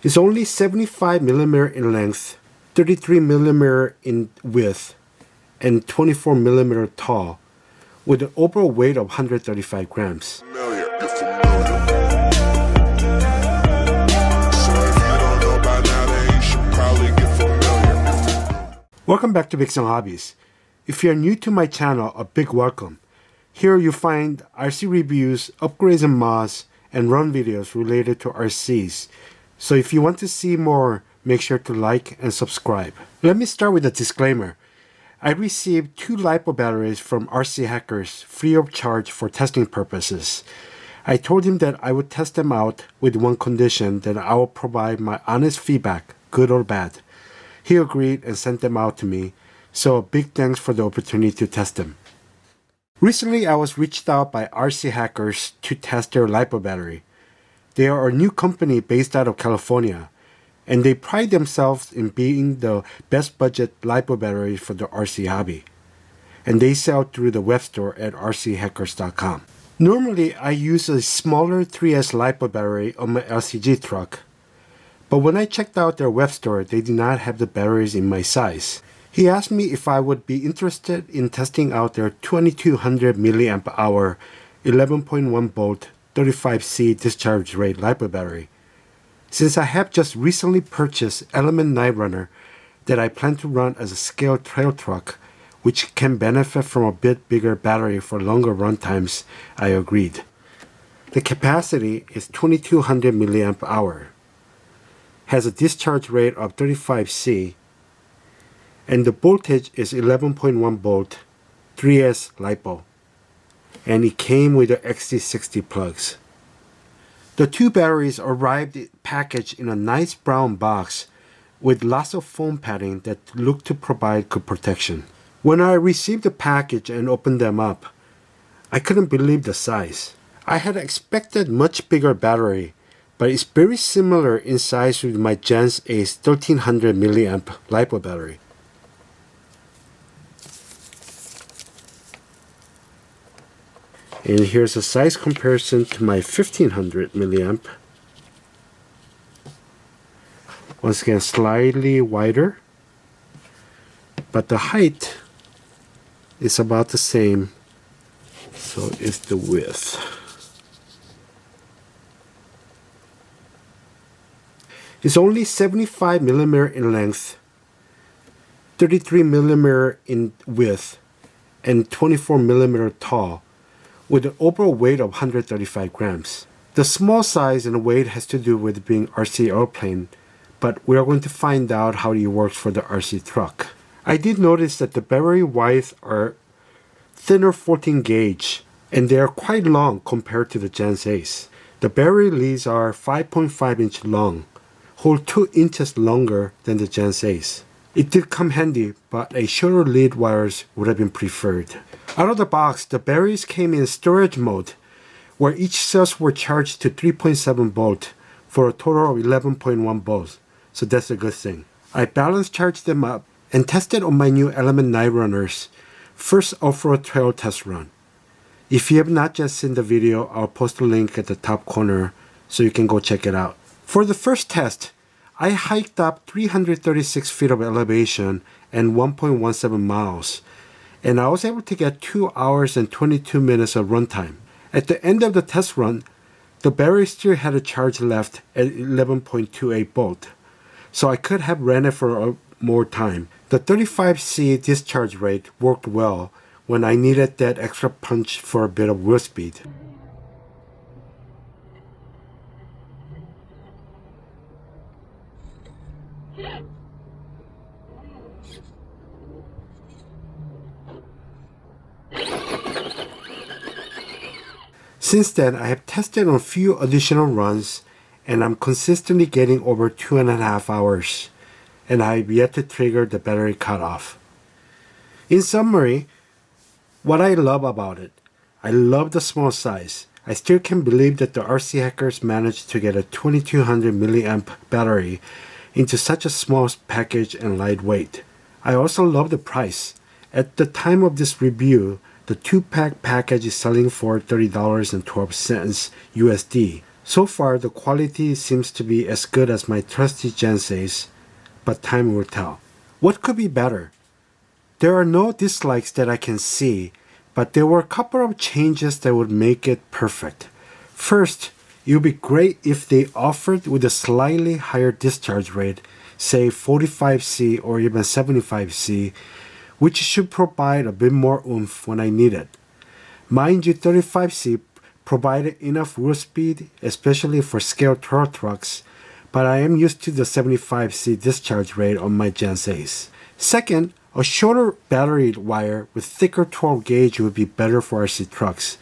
It's only 75mm in length, 33mm in width, and 24mm tall, with an overall weight of 135 grams. Welcome back to Big Song Hobbies. If you're new to my channel, a big welcome. Here you find RC reviews, upgrades and mods, and run videos related to RCs. So if you want to see more, make sure to like and subscribe. Let me start with a disclaimer. I received 2 Lipo batteries from RCHackers free of charge for testing purposes. I told him that I would test them out with one condition, that I will provide my honest feedback, good or bad. He agreed and sent them out to me, so a big thanks for the opportunity to test them. Recently I was reached out by RCHackers to test their Lipo battery. They are a new company based out of California, and they pride themselves in being the best budget Lipo battery for the RC hobby. And they sell through the web store at RCHackers.com. Normally I use a smaller 3S Lipo battery on my LCG truck, but when I checked out their web store, they did not have the batteries in my size. He asked me if I would be interested in testing out their 2200 mAh 11.1 volt 35C discharge rate Lipo battery. Since I have just recently purchased Element Night Runner that I plan to run as a scale trail truck, which can benefit from a bit bigger battery for longer run times, I agreed. The capacity is 2200 mAh, has a discharge rate of 35C, and the voltage is 11.1 volt 3S Lipo, and it came with the XT60 plugs. The 2 batteries arrived packaged in a nice brown box with lots of foam padding that looked to provide good protection. When I received the package and opened them up, I couldn't believe the size. I had expected much bigger battery, but it's very similar in size with my Gens Ace 1300 mAh Lipo battery. And here's a size comparison to my 1500 mAh. Once again, slightly wider, but the height is about the same, so is the width. It's only 75mm in length, 33mm in width, and 24mm tall, with an overall weight of 135 grams. The small size and weight has to do with being RC airplane, but we are going to find out how it works for the RC truck. I did notice that the battery widths are thinner 14 gauge, and they are quite long compared to the Gens Ace. The battery leads are 5.5 inch long, whole 2 inches longer than the Gens Ace. It did come handy, but a shorter lead wires would have been preferred. Out of the box, the batteries came in storage mode, where each cells were charged to 3.7 volt for a total of 11.1 volts, so that's a good thing. I balance charged them up and tested on my new Element Night Runner's first off-road trail test run. If you have not yet seen the video, I'll post a link at the top corner so you can go check it out. For the first test, I hiked up 336 feet of elevation and 1.17 miles, and I was able to get 2 hours and 22 minutes of runtime. At the end of the test run, the battery still had a charge left at 11.28 volt, so I could have ran it for more time. The 35C discharge rate worked well when I needed that extra punch for a bit of wheel speed. Since then, I have tested on a few additional runs, and I'm consistently getting over 2.5 hours, and I have yet to trigger the battery cutoff. In summary, what I love about it, I love the small size. I still can't believe that the RCHackers managed to get a 2200 mAh battery into such a small package and lightweight. I also love the price. At the time of this review, the 2-pack package is selling for $30.12 USD, So far, the quality seems to be as good as my trusty Gen 6, but time will tell. What could be better? There are no dislikes that I can see, but there were a couple of changes that would make it perfect. First, it would be great if they offered with a slightly higher discharge rate, say 45C or even 75C, which should provide a bit more oomph when I need it. Mind you, 35C provided enough wheel speed, especially for scale tour trucks, but I am used to the 75C discharge rate on my Gen 6. Second, a shorter battery wire with thicker 12 gauge would be better for RC trucks.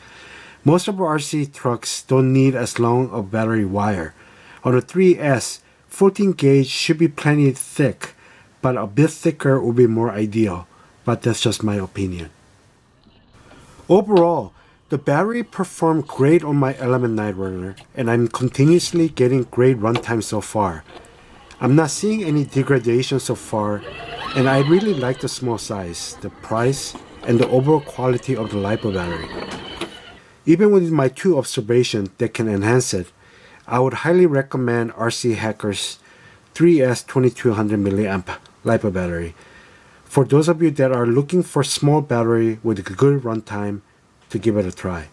Most of our RC trucks don't need as long a battery wire. On the 3S, 14 gauge should be plenty thick, but a bit thicker would be more ideal, but that's just my opinion. Overall, the battery performed great on my Element Night Runner, and I'm continuously getting great runtime so far. I'm not seeing any degradation so far, and I really like the small size, the price, and the overall quality of the Lipo battery. Even with my two observations that can enhance it, I would highly recommend RCHackers 3S 2200 mAh Lipo battery. For those of you that are looking for small battery with good runtime, to give it a try.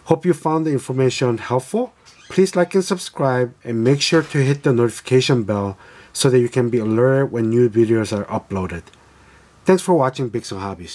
Hope you found the information helpful. Please like and subscribe, and make sure to hit the notification bell so that you can be alerted when new videos are uploaded. Thanks for watching Big Hobbies.